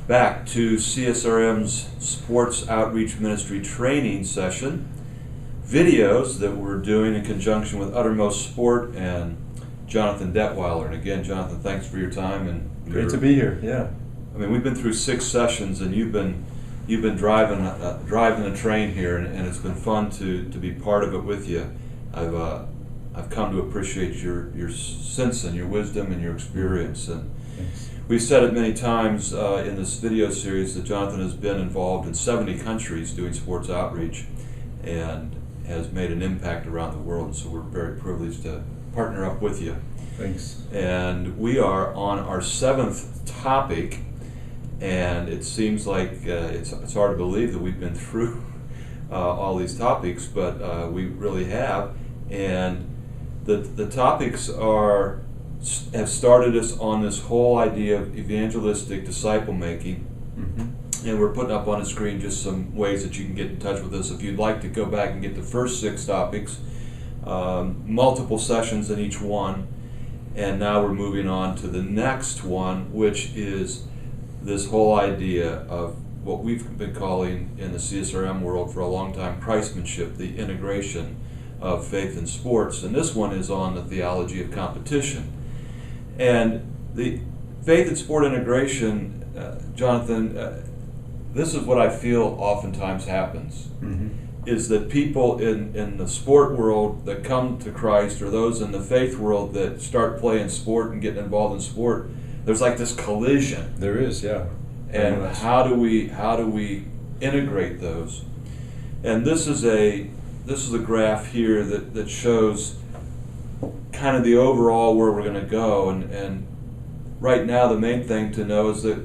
back to CSRM's Sports Outreach Ministry training session. Videos that we're doing in conjunction with Uttermost Sport and Jonathan Detweiler. And again, Jonathan, thanks for your time. And great to be here. Yeah. I mean, we've been through 6 sessions, and you've been driving the train here, and it's been fun to be part of it with you. I've come to appreciate your sense and your wisdom and your experience. And Thanks. We've said it many times in this video series that Jonathan has been involved in 70 countries doing sports outreach and has made an impact around the world. And so we're very privileged to partner up with you. Thanks. And we are on our 7th topic, and it seems like it's hard to believe that we've been through all these topics, but we really have. And the topics have started us on this whole idea of evangelistic disciple making. Mm-hmm. And we're putting up on the screen just some ways that you can get in touch with us if you'd like to go back and get the first 6 topics, multiple sessions in each one. And now we're moving on to the next one, which is this whole idea of what we've been calling in the CSRM world for a long time, Christmanship, the integration of faith in sports. And this one is on the theology of competition. And the faith and sport integration, Jonathan, this is what I feel oftentimes happens, Mm-hmm. is that people in the sport world that come to Christ, or those in the faith world that start playing sport and getting involved in sport, there's like this collision. There is, yeah. And how do we integrate those? And this is a graph here that shows kind of the overall where we're going to go. And right now the main thing to know is that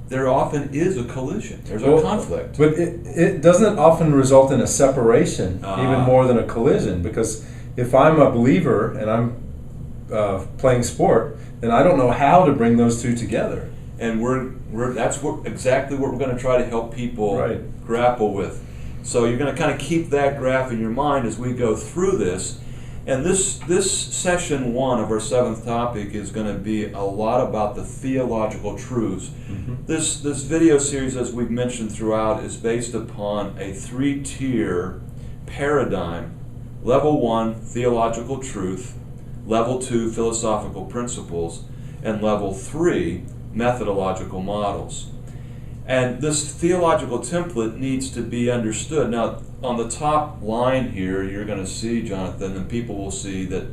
there often is a collision. There's a conflict. But it doesn't often result in a separation, even more than a collision. Because if I'm a believer and I'm playing sport, then I don't know how to bring those two together. And that's exactly what we're going to try to help people grapple with. So you're going to kind of keep that graph in your mind as we go through this. And this session 1 of our 7th topic is going to be a lot about the theological truths. Mm-hmm. This video series, as we've mentioned throughout, is based upon a 3-tier paradigm. Level 1, theological truth. Level 2, philosophical principles. And level 3, methodological models. And this theological template needs to be understood. Now, on the top line here, you're going to see, Jonathan, and people will see that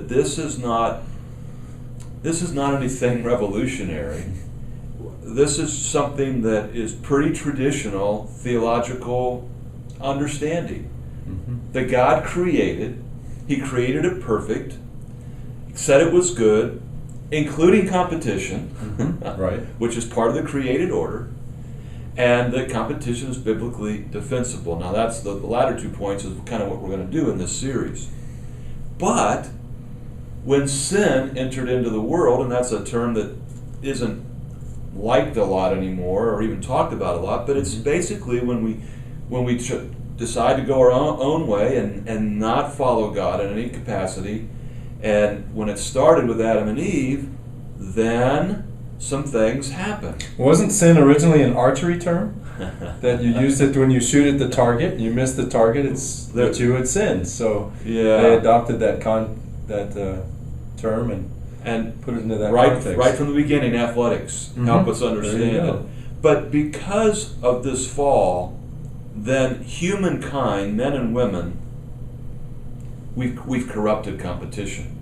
this is not anything revolutionary. This is something that is pretty traditional theological understanding. Mm-hmm. That God created, He created it perfect, said it was good, including competition, Mm-hmm. Right. which is part of the created order. And that competition is biblically defensible. Now that's the latter 2 points is kind of what we're going to do in this series. But when sin entered into the world, and that's a term that isn't liked a lot anymore or even talked about a lot, but it's basically when we decide to go our own way and not follow God in any capacity. And when it started with Adam and Eve, then some things happen. Wasn't sin originally an archery term? That you used it when you shoot at the target, you miss the target, it's that you had sinned. So they adopted that term and put it into that context. Right from the beginning, athletics help us understand it. But because of this fall, then humankind, men and women, we've corrupted competition.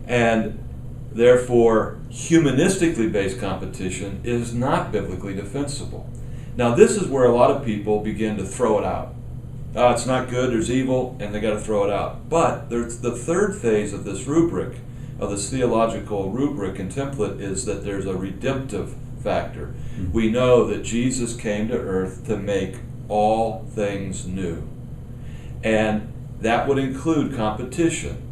And therefore, humanistically based competition is not biblically defensible. Now, this is where a lot of people begin to throw it out. It's not good, there's evil, and they got to throw it out. But there's the third phase of this rubric, of this theological rubric and template, is that there's a redemptive factor. Mm-hmm. We know that Jesus came to earth to make all things new. And that would include competition.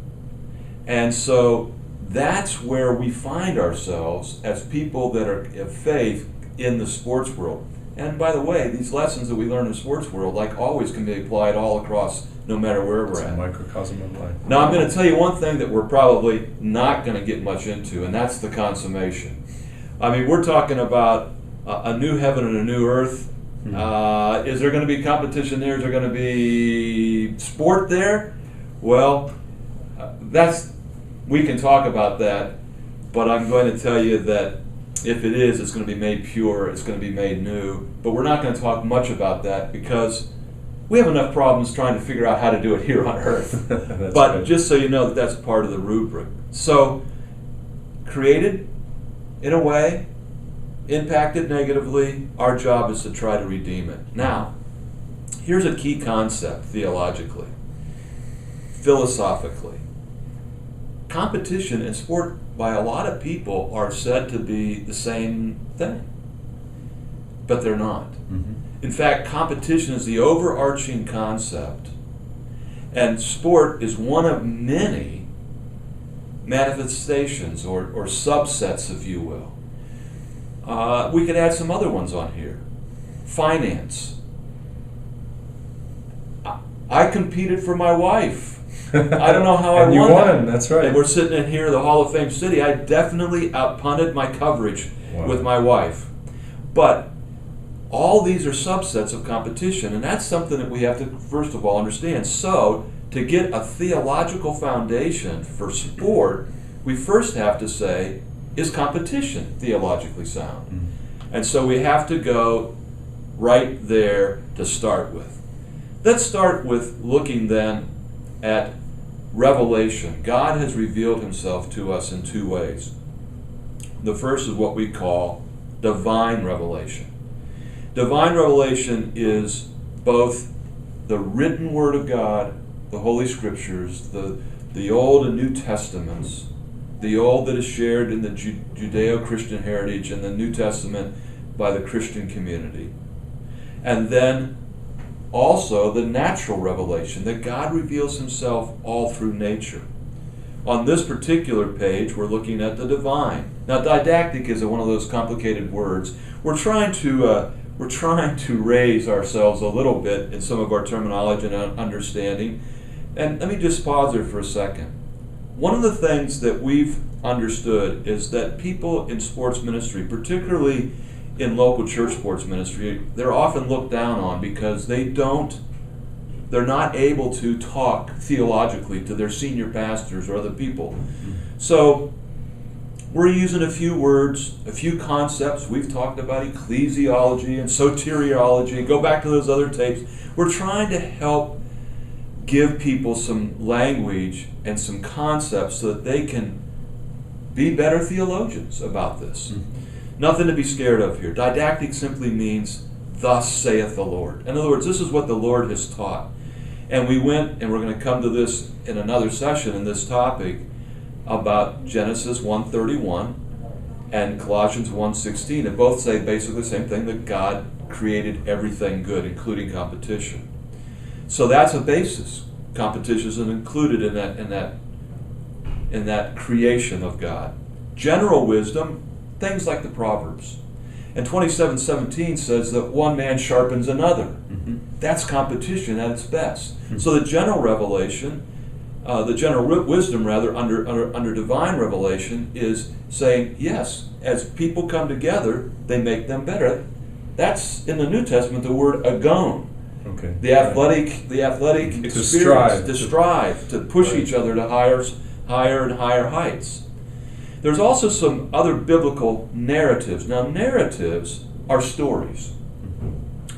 And so that's where we find ourselves as people that are of faith in the sports world. And by the way, these lessons that we learn in the sports world, like always, can be applied all across, no matter where we're at. It's a microcosm of life. Now, I'm going to tell you one thing that we're probably not going to get much into, and that's the consummation. I mean, we're talking about a new heaven and a new earth. Is there going to be competition there? Is there going to be sport there? Well, we can talk about that, but I'm going to tell you that if it is, it's going to be made pure, it's going to be made new. But we're not going to talk much about that because we have enough problems trying to figure out how to do it here on earth. But right. Just so you know that that's part of the rubric. So, created in a way, impacted negatively, our job is to try to redeem it. Now, here's a key concept theologically, philosophically. Competition and sport by a lot of people are said to be the same thing, but they're not. Mm-hmm. In fact, competition is the overarching concept, and sport is one of many manifestations or subsets, if you will. We could add some other ones on here. Finance. I competed for my wife. I don't know how I won. You won, that's right. And we're sitting in here, the Hall of Fame city. I definitely outpunted my coverage with my wife. But all these are subsets of competition, and that's something that we have to, first of all, understand. So, to get a theological foundation for sport, we first have to say, is competition theologically sound? Mm-hmm. And so we have to go right there to start with. Let's start with looking then at revelation. God has revealed himself to us in two ways. The first is what we call divine revelation. Divine revelation is both the written word of God, the Holy Scriptures, the Old and New Testaments, the Old that is shared in the Judeo-Christian heritage, and the New Testament by the Christian community. And then also the natural revelation, that God reveals himself all through nature. On this particular page, we're looking at the divine. Now, didactic is one of those complicated words. We're trying to raise ourselves a little bit in some of our terminology and understanding. And let me just pause there for a second. One of the things that we've understood is that people in sports ministry, particularly in local church sports ministry, they're often looked down on because they're not able to talk theologically to their senior pastors or other people. So we're using a few words, a few concepts. We've talked about ecclesiology and soteriology. Go back to those other tapes. We're trying to help give people some language and some concepts so that they can be better theologians about this. Mm-hmm. Nothing to be scared of here. Didactic simply means, thus saith the Lord. In other words, this is what the Lord has taught. And we went, and we're going to come to this in another session in this topic, about Genesis 1:31 and Colossians 1:16. And both say basically the same thing, that God created everything good, including competition. So that's a basis. Competition is included in that creation of God. General wisdom, things like the Proverbs. And 27:17 says that one man sharpens another. Mm-hmm. That's competition at its best. Mm-hmm. So the general revelation, the general wisdom rather, under divine revelation is saying, yes, as people come together, they make them better. That's in the New Testament the word agon. Okay. The athletic experience, to strive, to push each other to higher and higher heights. There's also some other biblical narratives. Now, narratives are stories.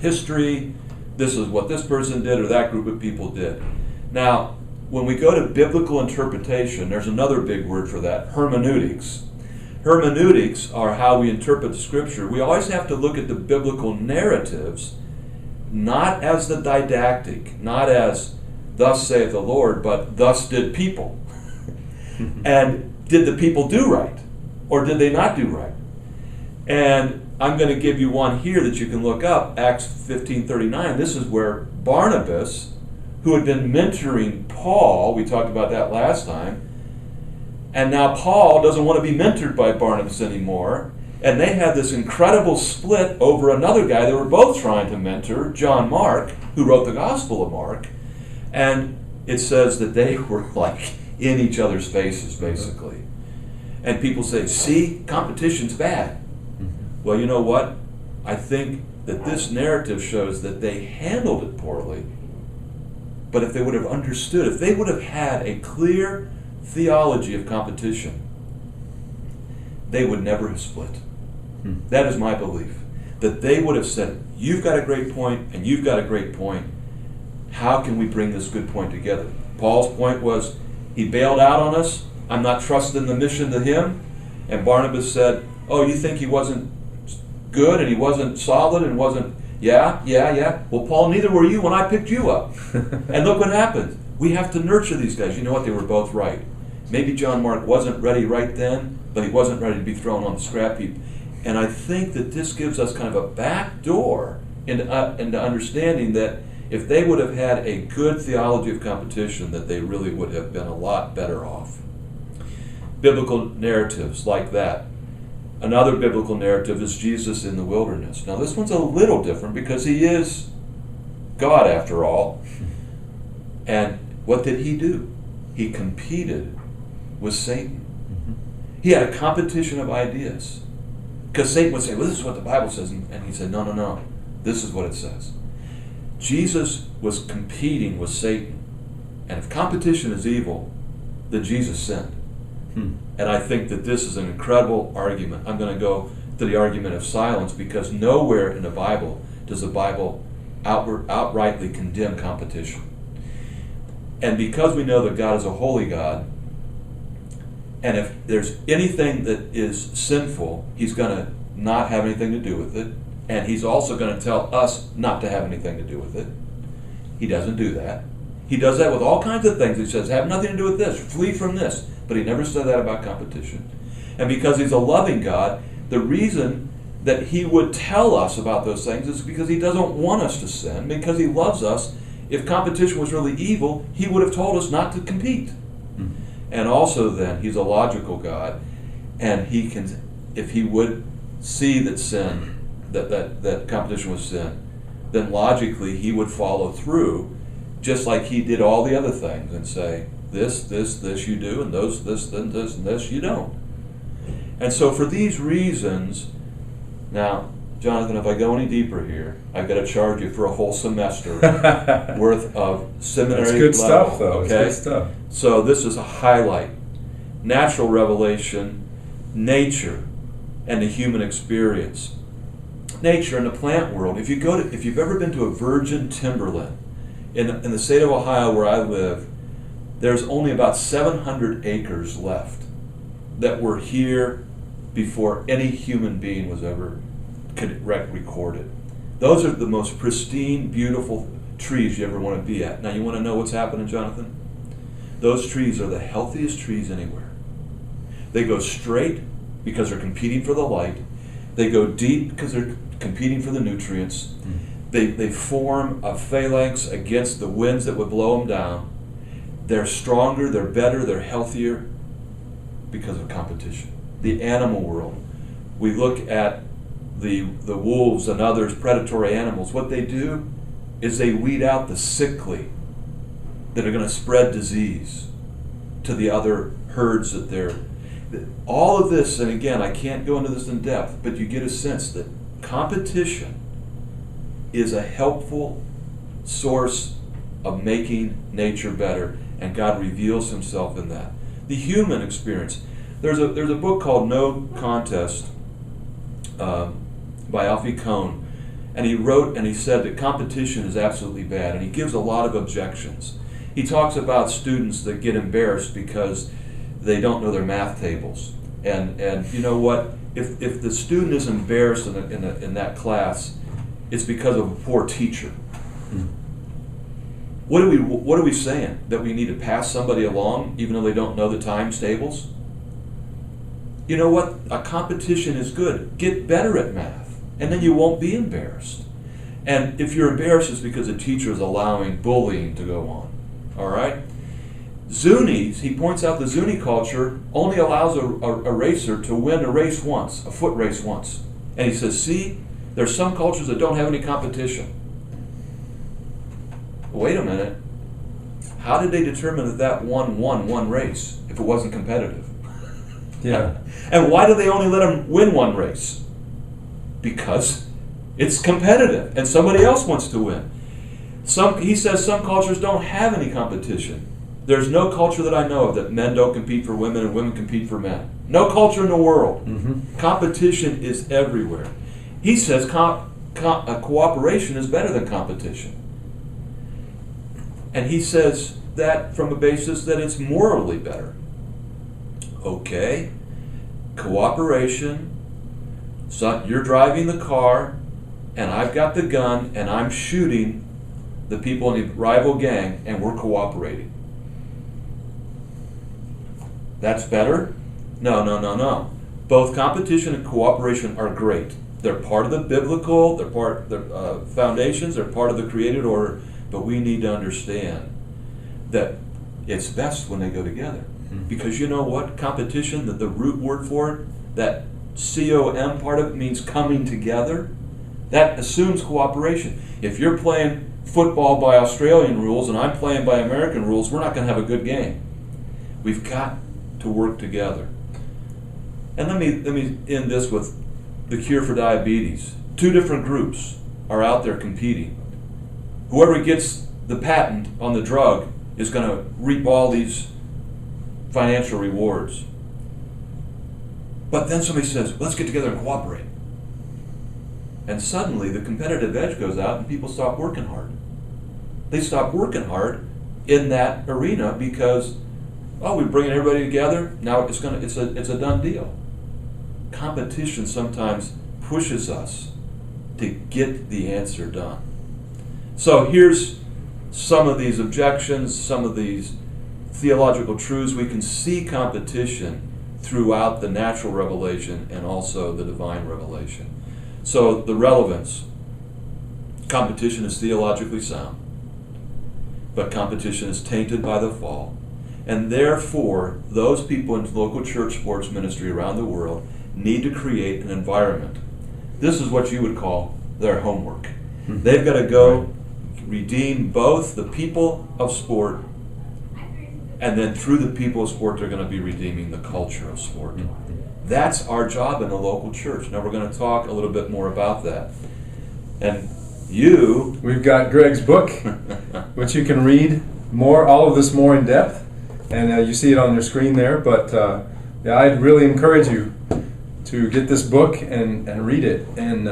History, this is what this person did or that group of people did. Now, when we go to biblical interpretation, there's another big word for that, hermeneutics. Hermeneutics are how we interpret the Scripture. We always have to look at the biblical narratives, not as the didactic, not as thus saith the Lord, but thus did people. And did the people do right? Or did they not do right? And I'm going to give you one here that you can look up, Acts 15:39. This is where Barnabas, who had been mentoring Paul, we talked about that last time, and now Paul doesn't want to be mentored by Barnabas anymore, and they had this incredible split over another guy they were both trying to mentor, John Mark, who wrote the Gospel of Mark, and it says that they were like in each other's faces, basically. And people say, see, competition's bad. Mm-hmm. Well, you know what? I think that this narrative shows that they handled it poorly, but if they would have understood, if they would have had a clear theology of competition, they would never have split. That is my belief. That they would have said, you've got a great point and you've got a great point. How can we bring this good point together? Paul's point was, he bailed out on us. I'm not trusting the mission to him. And Barnabas said, oh, you think he wasn't good and he wasn't solid and wasn't, yeah. Well, Paul, neither were you when I picked you up. And look what happened. We have to nurture these guys. You know what? They were both right. Maybe John Mark wasn't ready right then, but he wasn't ready to be thrown on the scrap heap. And I think that this gives us kind of a back door into understanding that if they would have had a good theology of competition, that they really would have been a lot better off. Biblical narratives like that. Another biblical narrative is Jesus in the wilderness. Now this one's a little different because he is God after all. And what did he do? He competed with Satan. He had a competition of ideas. Because Satan would say, well, this is what the Bible says. And he said, no. This is what it says. Jesus was competing with Satan. And if competition is evil, then Jesus sinned. And I think that this is an incredible argument. I'm going to go to the argument of silence because nowhere in the Bible does the Bible outrightly condemn competition. And because we know that God is a holy God, and if there's anything that is sinful, he's going to not have anything to do with it. And he's also going to tell us not to have anything to do with it. He doesn't do that. He does that with all kinds of things. He says, have nothing to do with this. Flee from this. But he never said that about competition. And because he's a loving God, the reason that he would tell us about those things is because he doesn't want us to sin, because he loves us. If competition was really evil, he would have told us not to compete. And also then, he's a logical God, and he can, if he would see that sin, that competition was sin, then logically he would follow through, just like he did all the other things, and say, this you do, and this, and this you don't. And so for these reasons, now, Jonathan, if I go any deeper here, I've got to charge you for a whole semester worth of seminary level. That's good stuff, though. Okay? It's good stuff. So this is a highlight. Natural revelation, nature, and the human experience. Nature in the plant world. If you've ever been to a virgin timberland in the state of Ohio where I live, there's only about 700 acres left that were here before any human being was ever recorded. Those are the most pristine, beautiful trees you ever want to be at. Now you want to know what's happening, Jonathan? Those trees are the healthiest trees anywhere. They go straight because they're competing for the light. They go deep because they're competing for the nutrients. They form a phalanx against the winds that would blow them down. They're stronger, they're better, they're healthier because of competition. The animal world. We look at the wolves and others, predatory animals. What they do is they weed out the sickly that are going to spread disease to the other herds that they're... All of this, and again, I can't go into this in depth, but you get a sense that competition is a helpful source of making nature better, and God reveals himself in that. The human experience. There's a book called No Contest by Alfie Kohn, and he wrote and he said that competition is absolutely bad, and he gives a lot of objections. He talks about students that get embarrassed because they don't know their math tables, and you know what? If the student is embarrassed in that class, it's because of a poor teacher. What are we saying? That we need to pass somebody along even though they don't know the times tables? You know what? A competition is good. Get better at math, and then you won't be embarrassed. And if you're embarrassed, it's because a teacher is allowing bullying to go on. All right? Zunis, he points out the Zuni culture only allows a racer to win a race once, a foot race once. And he says, see, there's some cultures that don't have any competition. Wait a minute. How did they determine that one won one race if it wasn't competitive? Yeah. And why do they only let them win one race? Because It's competitive, and somebody else wants to win. He says some cultures don't have any competition. There's no culture that I know of that men don't compete for women and women compete for men. No culture in the world. Competition is everywhere. He says cooperation is better than competition. And he says that from a basis that it's morally better. Okay, cooperation, so you're driving the car, and I've got the gun, and I'm shooting the people in the rival gang, and we're cooperating. That's better? No. Both competition and cooperation are great. They're part of the biblical, they're foundations, they're part of the created order, but we need to understand that it's best when they go together. Because you know what? Competition, the root word for it, that C-O-M part of it means coming together. That assumes cooperation. If you're playing football by Australian rules and I'm playing by American rules, we're not going to have a good game. We've got to work together. And let me end this with the cure for diabetes. 2 different groups are out there competing. Whoever gets the patent on the drug is going to reap all these financial rewards. But then somebody says, let's get together and cooperate. And suddenly the competitive edge goes out and people stop working hard. They stop working hard in that arena because, we're bringing everybody together, now it's a done deal. Competition sometimes pushes us to get the answer done. So here's some of these objections, some of these theological truths. We can see competition throughout the natural revelation and also the divine revelation. So the relevance. Competition is theologically sound, but competition is tainted by the fall. And therefore, those people in local church sports ministry around the world need to create an environment. This is what you would call their homework. They've got to go redeem both the people of sport, and then through the people of sport, they're going to be redeeming the culture of sport. That's our job in the local church. Now we're going to talk a little bit more about that. And we've got Greg's book, which you can read all of this more in depth, and you see it on your screen there. But I'd really encourage you to get this book and read it and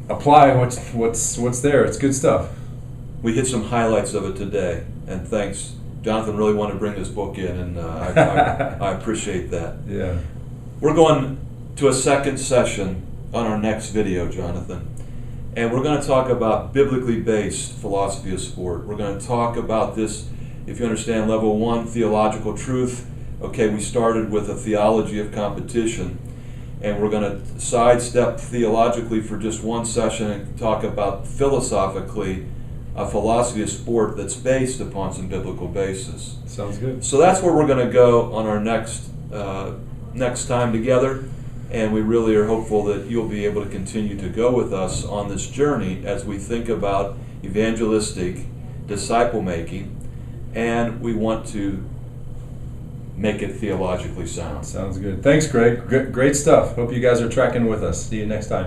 apply what's there. It's good stuff. We hit some highlights of it today, and thanks. Jonathan really wanted to bring this book in, and I appreciate that. Yeah. We're going to a second session on our next video, Jonathan, and we're going to talk about biblically based philosophy of sport. We're going to talk about this, if you understand level 1, theological truth. Okay, we started with a theology of competition, and we're going to sidestep theologically for just one session and talk about philosophically a philosophy of sport that's based upon some biblical basis. Sounds good. So that's where we're going to go on our next time together, and we really are hopeful that you'll be able to continue to go with us on this journey as we think about evangelistic disciple making, and we want to make it theologically sound. Sounds good. Thanks, Greg. Great stuff. Hope you guys are tracking with us. See you next time.